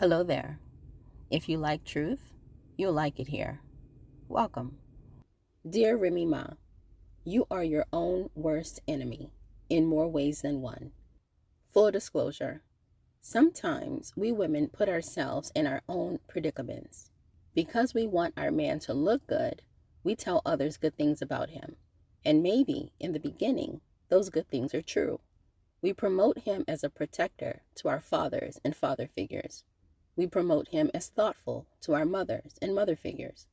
Hello there. If you like truth, you'll like it here. Welcome. Dear Remy Ma, you are your own worst enemy in more ways than one. Full disclosure, sometimes we women put ourselves in our own predicaments. Because we want our man to look good, we tell others good things about him. And maybe in the beginning, those good things are true. We promote him as a protector to our fathers and father figures. We promote him as thoughtful to our mothers and mother figures.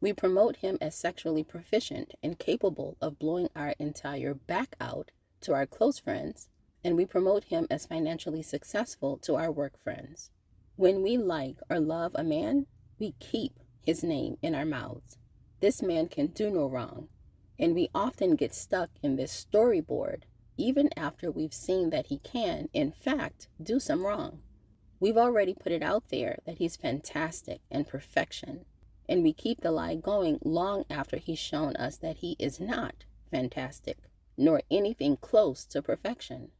We promote him as sexually proficient and capable of blowing our entire back out to our close friends, and we promote him as financially successful to our work friends. When we like or love a man, we keep his name in our mouths. This man can do no wrong, and we often get stuck in this storyboard even after we've seen that he can, in fact, do some wrong. We've already put it out there that he's fantastic and perfection, and we keep the lie going long after he's shown us that he is not fantastic, nor anything close to perfection.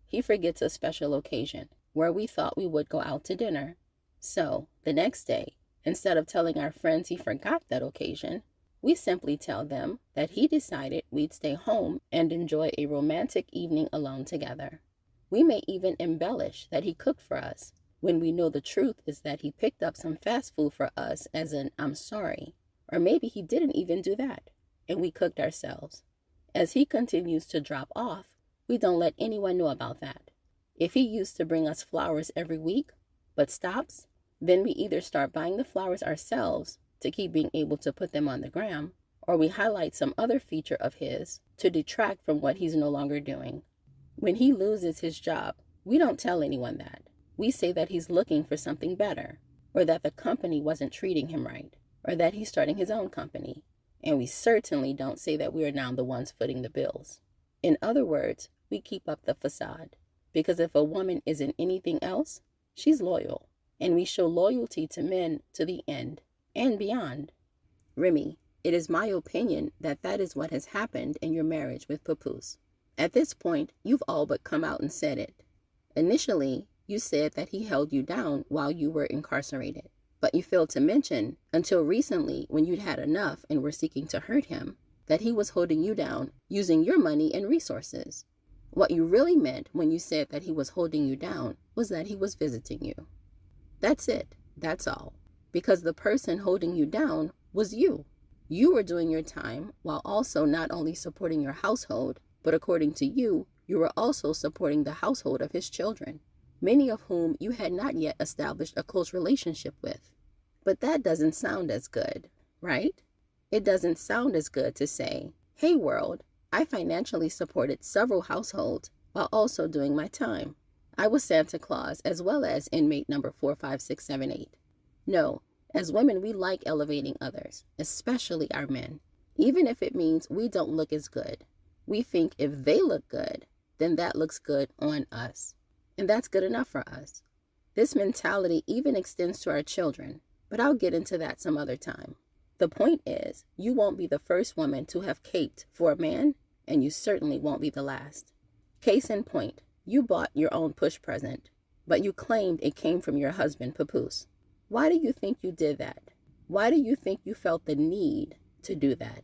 He forgets a special occasion where we thought we would go out to dinner. So, the next day, instead of telling our friends he forgot that occasion, we simply tell them that he decided we'd stay home and enjoy a romantic evening alone together. We may even embellish that he cooked for us, when we know the truth is that he picked up some fast food for us as an I'm sorry. Or maybe he didn't even do that, and we cooked ourselves. As he continues to drop off, we don't let anyone know about that. If he used to bring us flowers every week, but stops, then we either start buying the flowers ourselves to keep being able to put them on the gram, or we highlight some other feature of his to detract from what he's no longer doing. When he loses his job, we don't tell anyone that. We say that he's looking for something better, or that the company wasn't treating him right, or that he's starting his own company. And we certainly don't say that we are now the ones footing the bills. In other words, we keep up the facade, because if a woman isn't anything else, she's loyal, and we show loyalty to men to the end and beyond. Remy, it is my opinion that that is what has happened in your marriage with Papoose. At this point, you've all but come out and said it. Initially, you said that he held you down while you were incarcerated, but you failed to mention, until recently when you'd had enough and were seeking to hurt him, that he was holding you down using your money and resources. What you really meant when you said that he was holding you down was that he was visiting you. That's it. That's all. Because the person holding you down was you. You were doing your time while also not only supporting your household, but according to you, you were also supporting the household of his children, many of whom you had not yet established a close relationship with. But that doesn't sound as good, right? It doesn't sound as good to say, hey world, I financially supported several households while also doing my time. I was Santa Claus as well as inmate number 45678. No, as women we like elevating others, especially our men, even if it means we don't look as good. We think if they look good, then that looks good on us. And that's good enough for us. This mentality even extends to our children, but I'll get into that some other time. The point is, you won't be the first woman to have caped for a man, and you certainly won't be the last. Case in point, you bought your own push present, but you claimed it came from your husband, Papoose. Why do you think you did that? Why do you think you felt the need to do that?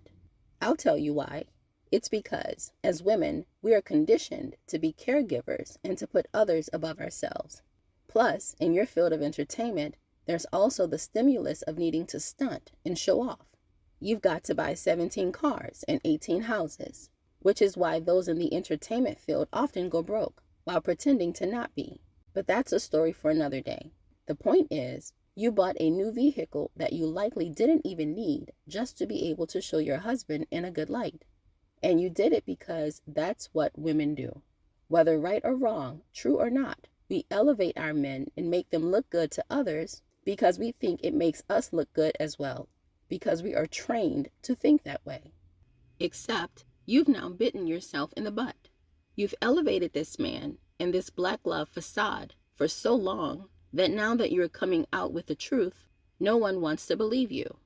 I'll tell you why. It's because, as women, we are conditioned to be caregivers and to put others above ourselves. Plus, in your field of entertainment, there's also the stimulus of needing to stunt and show off. You've got to buy 17 cars and 18 houses, which is why those in the entertainment field often go broke while pretending to not be. But that's a story for another day. The point is, you bought a new vehicle that you likely didn't even need just to be able to show your husband in a good light. And you did it because that's what women do. Whether right or wrong, true or not, we elevate our men and make them look good to others because we think it makes us look good as well, because we are trained to think that way. Except you've now bitten yourself in the butt. You've elevated this man and this black love facade for so long that now that you're coming out with the truth, no one wants to believe you.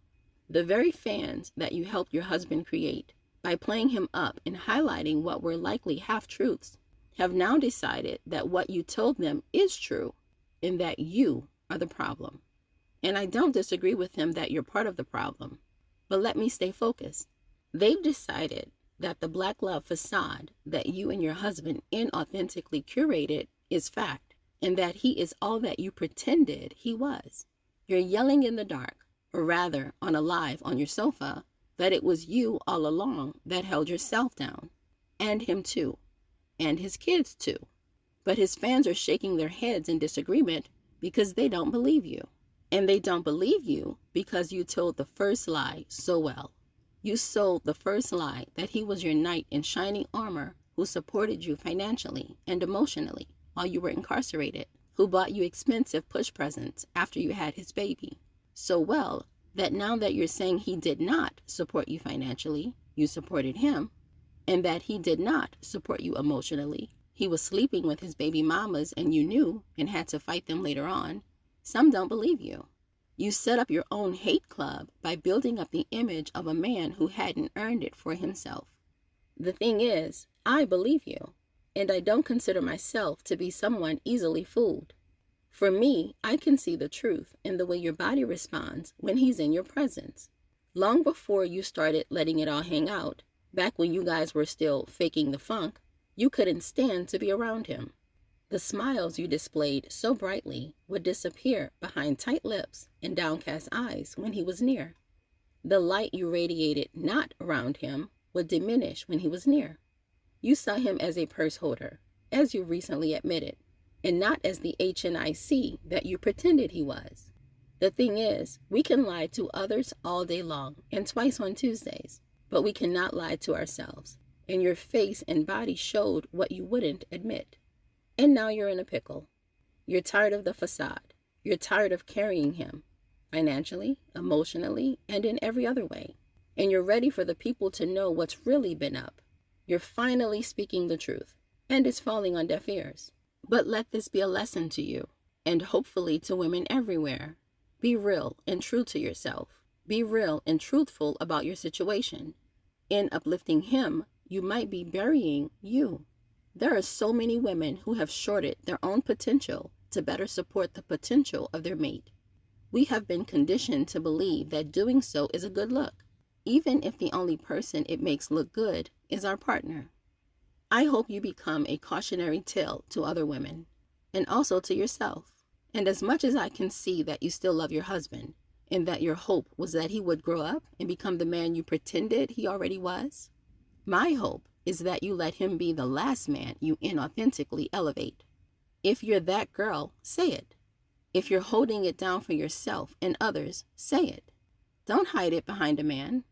The very fans that you helped your husband create by playing him up and highlighting what were likely half-truths have now decided that what you told them is true and that you are the problem. And I don't disagree with him that you're part of the problem. But let me stay focused. They've decided that the black love facade that you and your husband inauthentically curated is fact, and that he is all that you pretended he was. You're yelling in the dark, or rather on a live on your sofa, that it was you all along that held yourself down, and him too, and his kids too. But his fans are shaking their heads in disagreement because they don't believe you. And they don't believe you because you told the first lie so well. You sold the first lie that he was your knight in shining armor who supported you financially and emotionally while you were incarcerated, who bought you expensive push presents after you had his baby, so well that now that you're saying he did not support you financially, you supported him, and that he did not support you emotionally, he was sleeping with his baby mamas and you knew and had to fight them later on, some don't believe you. You set up your own hate club by building up the image of a man who hadn't earned it for himself. The thing is, I believe you, and I don't consider myself to be someone easily fooled. For me, I can see the truth in the way your body responds when he's in your presence. Long before you started letting it all hang out, back when you guys were still faking the funk, you couldn't stand to be around him. The smiles you displayed so brightly would disappear behind tight lips and downcast eyes when he was near. The light you radiated not around him would diminish when he was near. You saw him as a purse holder, as you recently admitted, and not as the HNIC that you pretended he was. The thing is, we can lie to others all day long and twice on Tuesdays, but we cannot lie to ourselves, and your face and body showed what you wouldn't admit. And now you're in a pickle. You're tired of the facade. You're tired of carrying him, financially, emotionally, and in every other way. And you're ready for the people to know what's really been up. You're finally speaking the truth, and it's falling on deaf ears. But let this be a lesson to you, and hopefully to women everywhere. Be real and true to yourself. Be real and truthful about your situation. In uplifting him, you might be burying you. There are so many women who have shorted their own potential to better support the potential of their mate. We have been conditioned to believe that doing so is a good look, even if the only person it makes look good is our partner. I hope you become a cautionary tale to other women, and also to yourself. And as much as I can see that you still love your husband, and that your hope was that he would grow up and become the man you pretended he already was, my hope is that you let him be the last man you inauthentically elevate. If you're that girl, say it. If you're holding it down for yourself and others, say it. Don't hide it behind a man.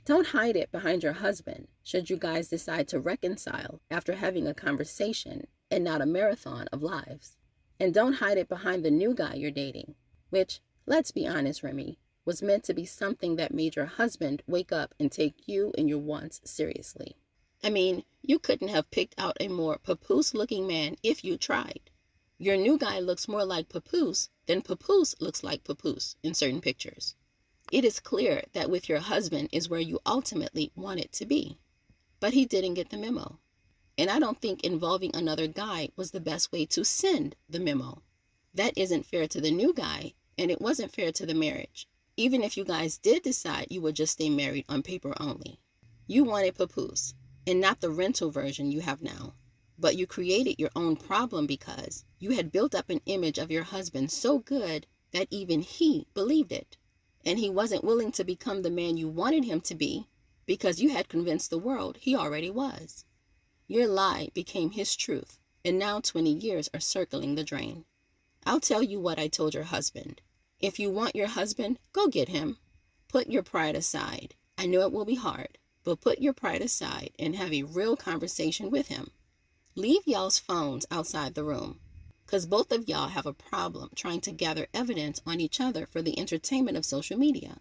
Don't hide it behind your husband should you guys decide to reconcile after having a conversation and not a marathon of lives. And don't hide it behind the new guy you're dating, which, let's be honest, Remy, was meant to be something that made your husband wake up and take you and your wants seriously. I mean, you couldn't have picked out a more papoose-looking man if you tried. Your new guy looks more like papoose than papoose looks like papoose in certain pictures. It is clear that with your husband is where you ultimately want it to be. But he didn't get the memo. And I don't think involving another guy was the best way to send the memo. That isn't fair to the new guy, and it wasn't fair to the marriage, even if you guys did decide you would just stay married on paper only. You wanted papoose, and not the rental version you have now. But you created your own problem because you had built up an image of your husband so good that even he believed it. And he wasn't willing to become the man you wanted him to be because you had convinced the world he already was. Your lie became his truth, and now 20 years are circling the drain. I'll tell you what I told your husband. If you want your husband, go get him. Put your pride aside. I know it will be hard, but put your pride aside and have a real conversation with him. Leave y'all's phones outside the room, because both of y'all have a problem trying to gather evidence on each other for the entertainment of social media.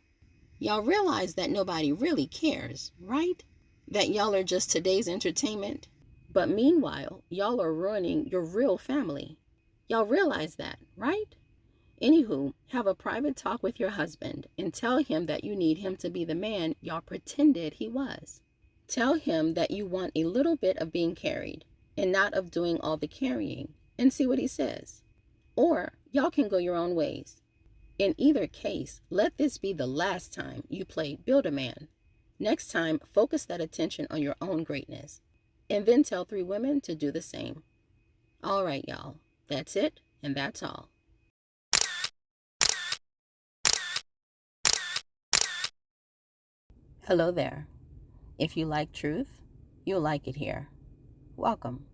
Y'all realize that nobody really cares, right? That y'all are just today's entertainment? But meanwhile, y'all are ruining your real family. Y'all realize that, right? Anywho, have a private talk with your husband and tell him that you need him to be the man y'all pretended he was. Tell him that you want a little bit of being carried and not of doing all the carrying, and see what he says. or y'all can go your own ways. In either case, let this be the last time you play Build-A-Man. Next time, focus that attention on your own greatness, and then tell 3 women to do the same. All right, y'all. That's it, and that's all. Hello there. If you like truth, you'll like it here. Welcome.